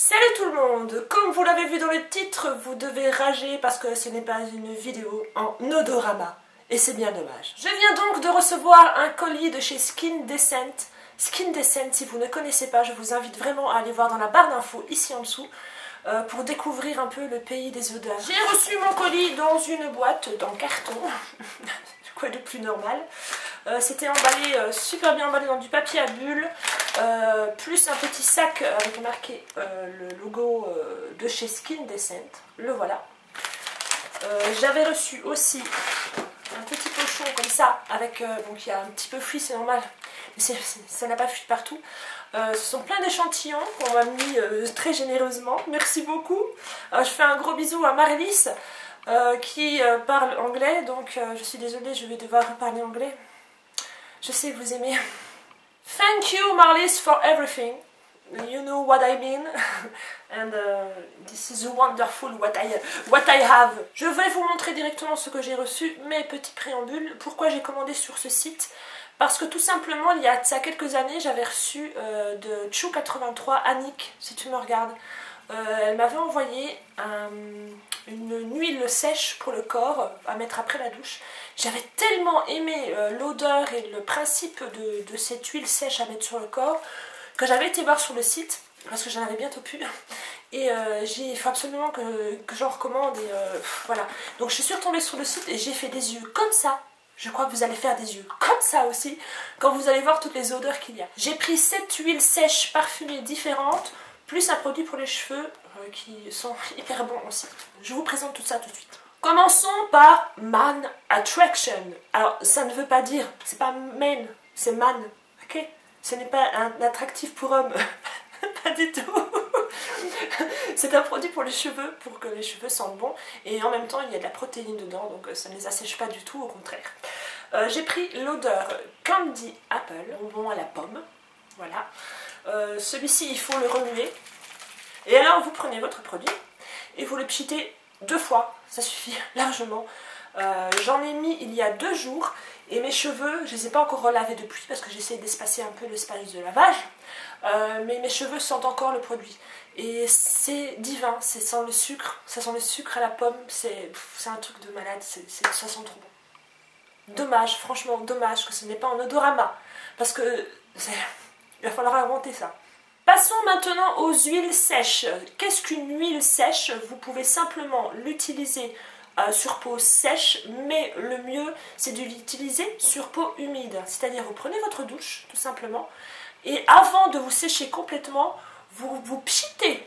Salut tout le monde! Comme vous l'avez vu dans le titre, vous devez rager parce que ce n'est pas une vidéo en odorama. Et c'est bien dommage. Je viens donc de recevoir un colis de chez Skin Decent. Skin Decent, si vous ne connaissez pas, je vous invite vraiment à aller voir dans la barre d'infos ici en dessous pour découvrir un peu le pays des odeurs. J'ai reçu mon colis dans une boîte en carton. Quoi de plus normal. C'était emballé, super bien emballé dans du papier à bulles, plus un petit sac avec marqué le logo de chez Skin Decent. Le voilà. J'avais reçu aussi un petit pochon comme ça, avec donc il y a un petit peu fui, c'est normal, mais ça n'a pas fui partout. Ce sont plein d'échantillons qu'on m'a mis très généreusement. Merci beaucoup. Je fais un gros bisou à Marlis qui parle anglais, donc je suis désolée, je vais devoir parler anglais. Je sais que vous aimez. Thank you Marlis for everything. You know what I mean. And this is wonderful what I have. Je vais vous montrer directement ce que j'ai reçu, mes petits préambules. Pourquoi j'ai commandé sur ce site? Parce que tout simplement, il y a ça quelques années, j'avais reçu de Chou83, Annick, si tu me regardes. Elle m'avait envoyé une huile sèche pour le corps à mettre après la douche. J'avais tellement aimé l'odeur et le principe de cette huile sèche à mettre sur le corps que j'avais été voir sur le site parce que j'en avais bientôt plus. Et il faut absolument que j'en recommande. Et voilà. Donc je suis retombée sur le site et j'ai fait des yeux comme ça. Je crois que vous allez faire des yeux comme ça aussi quand vous allez voir toutes les odeurs qu'il y a. J'ai pris 7 huiles sèches parfumées différentes, plus un produit pour les cheveux qui sont hyper bons aussi. Je vous présente tout ça tout de suite. Commençons par Man Attraction. Alors ça ne veut pas dire, c'est pas man, c'est man, ok? Ce n'est pas un attractif pour homme, pas du tout. C'est un produit pour les cheveux, pour que les cheveux sentent bon. Et en même temps, il y a de la protéine dedans, donc ça ne les assèche pas du tout, au contraire. J'ai pris l'odeur Candy Apple, bonbon à la pomme. Voilà. Celui-ci, il faut le remuer. Et alors, vous prenez votre produit et vous le pchitez 2 fois. Ça suffit largement. J'en ai mis il y a 2 jours. Et mes cheveux, je ne les ai pas encore relavés depuis parce que j'essaie d'espacer un peu l'espace de lavage. Mais mes cheveux sentent encore le produit. Et c'est divin, c'est sans le sucre. Ça sent le sucre à la pomme. C'est un truc de malade, ça sent trop bon. Dommage, franchement dommage que ce n'est pas en odorama. Parce que il va falloir inventer ça. Passons maintenant aux huiles sèches. Qu'est-ce qu'une huile sèche? Vous pouvez simplement l'utiliser sur peau sèche, mais le mieux c'est de l'utiliser sur peau humide. C'est-à-dire vous prenez votre douche tout simplement et avant de vous sécher complètement, vous pchitez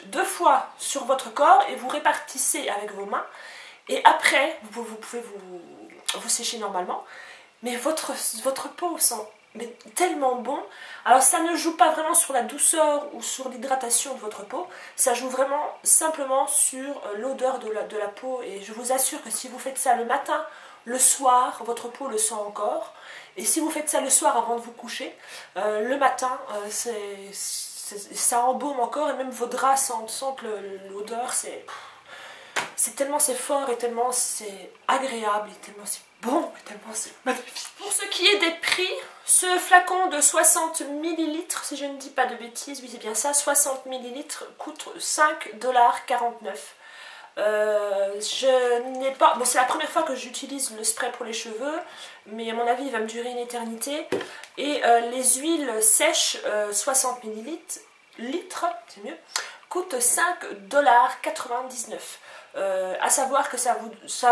2 fois sur votre corps et vous répartissez avec vos mains et après vous pouvez vous sécher normalement, mais votre peau sent tellement bon. Alors ça ne joue pas vraiment sur la douceur ou sur l'hydratation de votre peau, ça joue vraiment simplement sur l'odeur de la peau et je vous assure que si vous faites ça le matin, le soir, votre peau le sent encore et si vous faites ça le soir avant de vous coucher, le matin ça embaume encore et même vos draps sentent l'odeur, c'est tellement c'est fort et tellement c'est agréable et tellement c'est bon et tellement c'est magnifique. Pour ce qui est des prix, ce flacon de 60 ml, si je ne dis pas de bêtises, oui c'est bien ça, 60 ml coûte 5,49 $. Je n'ai pas... Bon, c'est la première fois que j'utilise le spray pour les cheveux, mais à mon avis il va me durer une éternité. Et les huiles sèches, 60 ml, c'est mieux, coûtent 5,99 $. À savoir que ça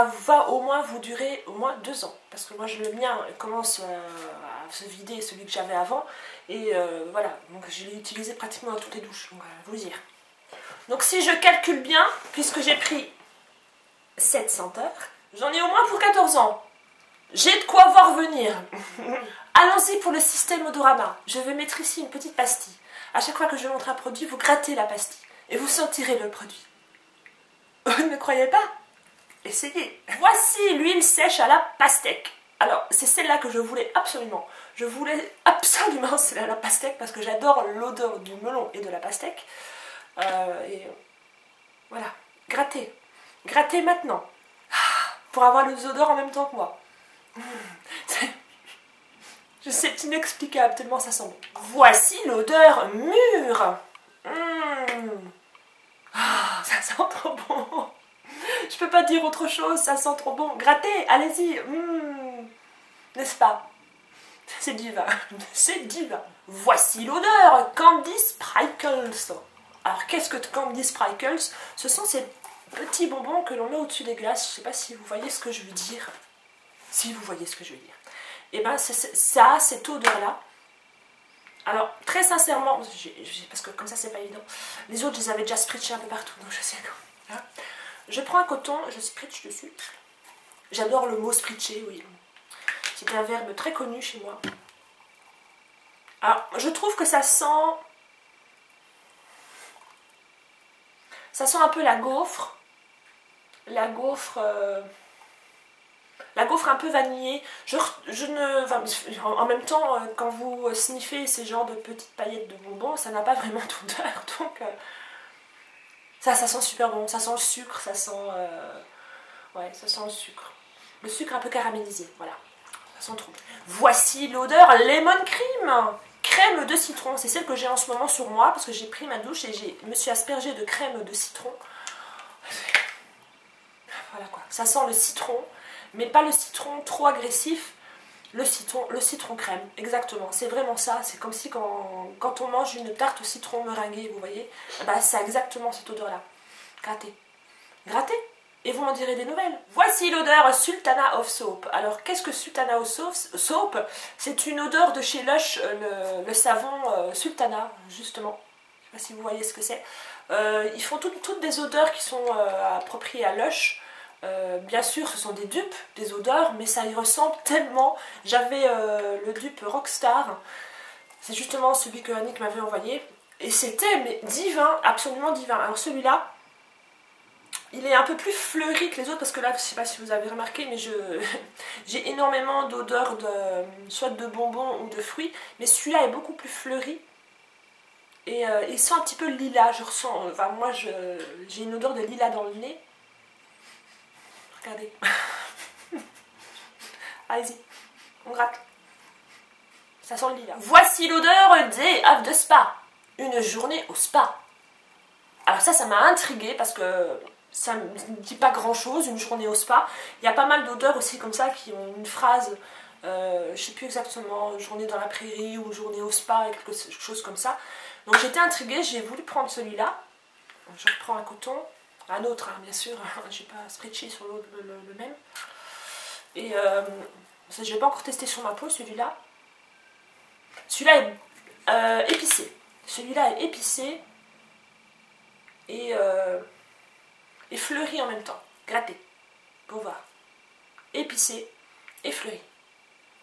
va au moins vous durer au moins 2 ans. Parce que moi le mien commence à se vider, celui que j'avais avant. Et voilà, donc je l'ai utilisé pratiquement dans toutes les douches, donc vous dire. Donc si je calcule bien, puisque j'ai pris 700 heures, j'en ai au moins pour 14 ans. J'ai de quoi voir venir. Allons-y pour le système odorama. Je vais mettre ici une petite pastille. À chaque fois que je montre un produit, vous grattez la pastille et vous sentirez le produit. Vous ne croyez pas? Essayez. Voici l'huile sèche à la pastèque. Alors, c'est celle-là que je voulais absolument. Je voulais absolument celle à la pastèque parce que j'adore l'odeur du melon et de la pastèque. Et voilà, grattez. Grattez maintenant. Pour avoir les odeurs en même temps que moi. C'est inexplicable tellement ça sent bon. Voici l'odeur mûre. Ah, ça sent trop bon. Je peux pas dire autre chose, ça sent trop bon. Grattez, allez-y. N'est-ce pas? C'est divin, c'est divin. Voici l'odeur, Candy Sprinkles. Alors qu'est-ce que Candy Sprinkles? Ce sont ces petits bonbons que l'on met au-dessus des glaces. Je sais pas si vous voyez ce que je veux dire. Si vous voyez ce que je veux dire. Et ben ça, cette odeur-là. Alors très sincèrement, parce que comme ça c'est pas évident. Les autres je les avais déjà spritchés un peu partout, donc je sais quoi. Hein. Je prends un coton, je spritch dessus. J'adore le mot spritcher, oui. C'est un verbe très connu chez moi. Alors, je trouve que ça sent un peu la gaufre. La gaufre un peu vanillée. En même temps, quand vous sniffez ces genres de petites paillettes de bonbons, ça n'a pas vraiment d'odeur. Donc, ça sent super bon. Ça sent le sucre, ça sent... ouais, ça sent le sucre. Le sucre un peu caramélisé, voilà. Ça sent trop bon. Voici l'odeur Lemon Cream. Crème de citron, c'est celle que j'ai en ce moment sur moi parce que j'ai pris ma douche et je me suis aspergée de crème de citron. Voilà quoi, ça sent le citron, mais pas le citron trop agressif, le citron crème, exactement, c'est vraiment ça. C'est comme si quand on mange une tarte au citron meringuée, vous voyez, bah, c'est exactement cette odeur-là. Grattez, grattez, et vous m'en direz des nouvelles. Voici l'odeur Sultana of Soap. Alors qu'est-ce que Sultana of Soap? C'est une odeur de chez Lush, le savon Sultana, justement. Je ne sais pas si vous voyez ce que c'est. Ils font toutes des odeurs qui sont appropriées à Lush. Bien sûr, ce sont des dupes, des odeurs, mais ça y ressemble tellement. J'avais le dupe Rockstar. C'est justement celui que Annick m'avait envoyé. Et c'était divin, absolument divin. Alors celui-là, il est un peu plus fleuri que les autres parce que là, je ne sais pas si vous avez remarqué, mais j'ai énormément d'odeurs soit de bonbons ou de fruits, mais celui-là est beaucoup plus fleuri et il sent un petit peu le lilas. Je ressens, enfin moi j'ai une odeur de lilas dans le nez. Regardez. Allez-y, on gratte. Ça sent le lilas. Voici l'odeur Day of the Spa. Une journée au spa. Alors ça m'a intriguée parce que ça ne dit pas grand chose, une journée au spa. Il y a pas mal d'odeurs aussi comme ça qui ont une phrase, je ne sais plus exactement, journée dans la prairie ou journée au spa, quelque chose comme ça. Donc j'étais intriguée, j'ai voulu prendre celui-là. Je reprends un coton, un autre hein, bien sûr, je n'ai pas spritché sur le même. Et je ne vais pas encore tester sur ma peau celui-là. Celui-là est épicé. Celui-là est épicé et fleuri en même temps. Gratté. Pour voir. Épicé et fleuri.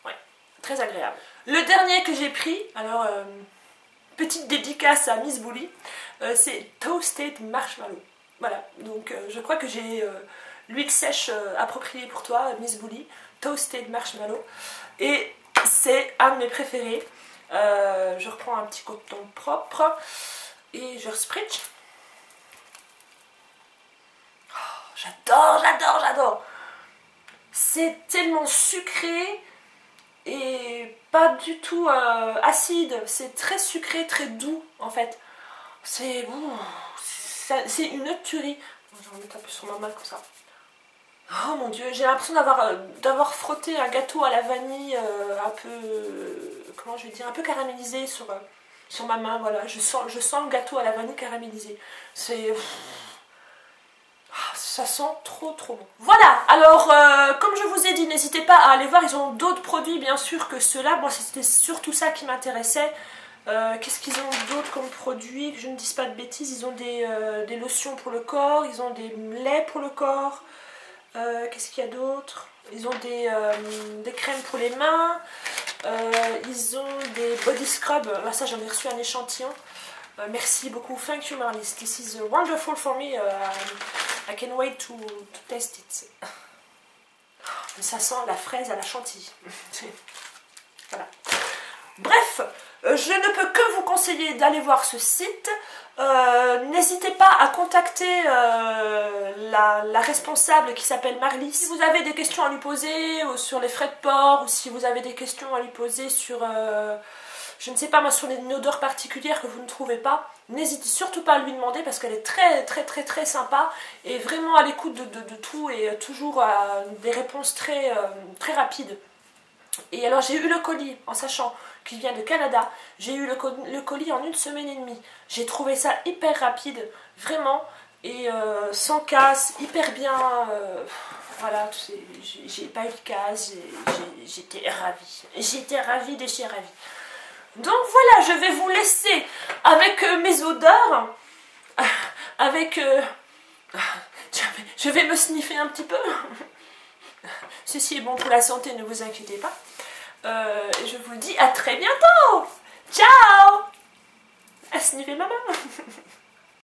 Ouais, très agréable. Le dernier que j'ai pris, alors petite dédicace à Miss Bully, c'est Toasted Marshmallow. Voilà, donc je crois que j'ai l'huile sèche appropriée pour toi, Miss Bully. Toasted Marshmallow. Et c'est un de mes préférés. Je reprends un petit coton propre et je spritch. J'adore, j'adore, j'adore. C'est tellement sucré et pas du tout acide. C'est très sucré, très doux en fait. C'est une tuerie. Je vais mettre un peu sur ma main comme ça. Oh mon dieu, j'ai l'impression d'avoir frotté un gâteau à la vanille un peu, comment je vais dire, un peu caramélisé sur ma main. Voilà, je sens le gâteau à la vanille caramélisé. C'est... Ça sent trop trop bon. Voilà, alors comme je vous ai dit, n'hésitez pas à aller voir, ils ont d'autres produits bien sûr que ceux-là. Moi c'était surtout ça qui m'intéressait. Qu'est-ce qu'ils ont d'autres comme produits, que je ne dise pas de bêtises. Ils ont des lotions pour le corps, ils ont des laits pour le corps. Qu'est-ce qu'il y a d'autre? Ils ont des crèmes pour les mains. Ils ont des body scrub. Là, ça j'en ai reçu un échantillon. Merci beaucoup. Thank you Marlies. This is wonderful for me. I can wait to taste it. Ça sent la fraise à la chantilly. Voilà. Bref, je ne peux que vous conseiller d'aller voir ce site. N'hésitez pas à contacter la responsable qui s'appelle Marlies. Si vous avez des questions à lui poser sur les frais de port ou si vous avez des questions à lui poser sur je ne sais pas moi, sur une odeur particulière que vous ne trouvez pas, n'hésitez surtout pas à lui demander parce qu'elle est très très très très sympa et vraiment à l'écoute de tout et toujours des réponses très, très rapides. Et alors j'ai eu le colis en sachant qu'il vient de Canada, j'ai eu le colis en 1 semaine et demie. J'ai trouvé ça hyper rapide, vraiment, et sans casse, hyper bien. Voilà, j'ai pas eu de casse, j'étais ravie. J'étais ravie de chez ravie. Donc voilà, je vais vous laisser avec mes odeurs, avec... je vais me sniffer un petit peu. Ceci est bon pour la santé, ne vous inquiétez pas. Je vous dis à très bientôt. Ciao. À sniffer ma main.